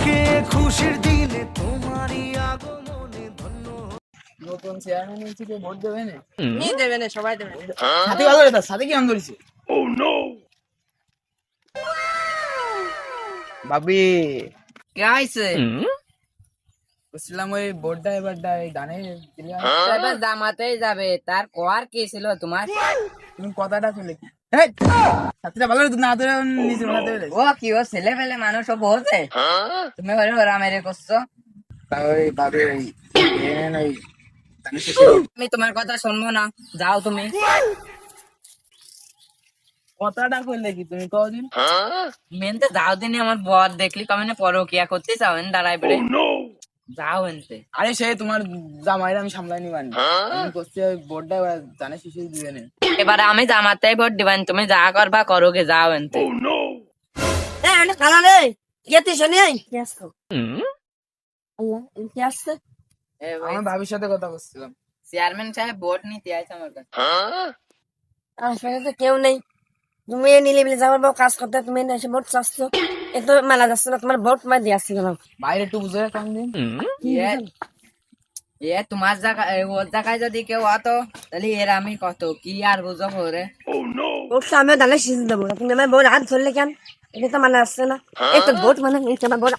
আজকে খুশির দিনে তোমারই আগমনে ধন্য। নতুন চেয়ারম্যান হয়েছে, কেউ ভোট দেবে না? নি দেবে না, সবাই দেবে। সাথে ভালো রে, তার সাথে কি আম করেছে? বাবি কে আইছে? বুঝছিলাম ওই ভোটটা এবারটা এই দানে দিলে এবার জামাতেই যাবে, তার কোয়ার কি ছিল তোমার? তুমি কথাটা শুনলে কি? এই, সাথীটা ভালো রে, না তোরা নিজে ভালো রে। ও কি, ও ছেলে ফেলে মানুষ ও বলছে, তুমি ওরা মেরে করছো। ওই ভাবি ওই ওই দানের শেষে আমি তোমার কথা শুনবো না, যাও তুমি। কথাটা করলে কি তুমি কদিন? মেনতে যাও দিনে, আমার বর দেখলি কমেনে পরকিয়া করতে চাও দাঁড়াই বেড়ে, যাও এনতে। আরে সে তোমার জামাইরা আমি সামলাই নিবানি, আমি করছি ওই ভোটটা এবার দানের শেষে দিবে না। এবারে আমি জামাতেই ভোট দিবেন, তুমি যা করবা করোগে, যাও এনতে। আমার ভাবির সাথে কথা বলছিলাম। চেয়ারম্যান সাহেব ভোট নিতে আইছে আমার কাছে। আসলে তো কেউ নেই, তুমি নিলিবিলি যাবার বউ কাজ করতে, তুমি এসে ভোট চাচ্ছ, এ তো মেলা যাচ্ছে না, তোমার ভোট মার দিয়ে আসছি না। বাইরে একটু বুঝে কম দিন। এ তোমার জায়গায়, ওর জায়গায় যদি কেউ হতো তাহলে এর আমি কত কি আর বুঝো করে। ভোটটা আমিও দালে সিজে দেবো, তুমি আমার ভোট হাত ধরলে কেন? এটা তো মানা আসছে না, এই তো ভোট মানে এই তো আমার ভোট।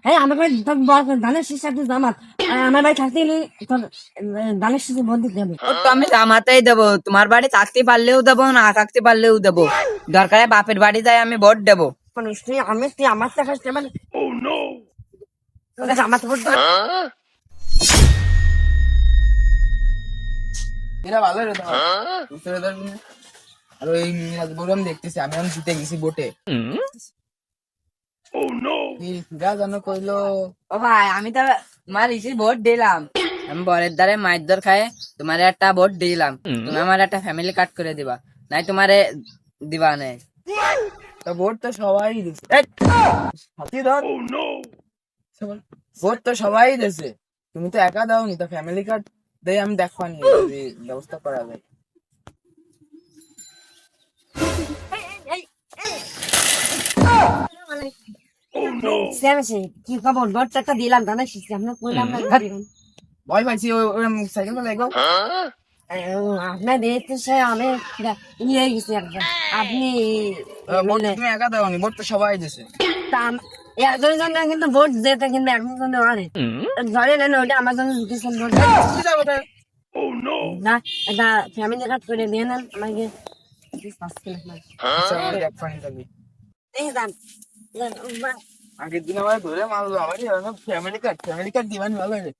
হ্যাঁ, আমার ভাই ধানের শীষ একটু জামাত, আমার ভাই থাকতে গেলে তোর ধানের শীষে ভোট দিতে হবে। ও তো আমি জামাতেই দেবো, তোমার বাড়ি থাকতে পারলেও দেবো, না থাকতে পারলেও দেবো, দরকারে বাপের বাড়ি যাই আমি ভোট দেবো। মানুষ তুই আমার টাকা মানে জামাত ভোট দেবে। এরা ভালো রে তোমার বুঝতে পারবি না। আর ওই বলে আমি দেখতেছি, আমি এখন জিতে গেছি ভোটে। যা জানো কইলো ও ভাই, আমি তো তোমার ইসি ভোট দিলাম, আমি বরের দ্বারে মায়ের দর খায় তোমার একটা ভোট দিলাম, তুমি আমার একটা ফ্যামিলি কার্ড করে দিবা, নাই তোমারে দিবা নেই। তা ভোট তো সবাই দিছে। হাতি ধর, ভোট তো সবাই দিছে, তুমি তো একা দাওনি, তো ফ্যামিলি কার্ড দেই আমি দেখবানি যদি ব্যবস্থা করা যায়। কি খবর? ভোট একটা দিলাম ধানের শীষে, আমরা কইলাম না ভয় পাইছি, ওরম সাইকেল তো দেখো। আপনার দেখতে সে অনেক ইয়ে হয়ে গেছে একদম। আপনি ভোট তুমি একা দাওনি, ভোট তো সবাই দিছে। একজনের জন্য কিন্তু ভোট দিতে, কিন্তু একজনের জন্য অনেক ধরে নেন, ওইটা আমার জন্য দিতেছেন ভোট না, একটা ফ্যামিলি কার্ড করে দিয়ে নেন আমাকে। আচ্ছা, আমি দেখবানি তাহলে। আগের দিন আমার ধরে মারলো, আমার ফ্যামিলি কার্ড দিবানি ভালো রে।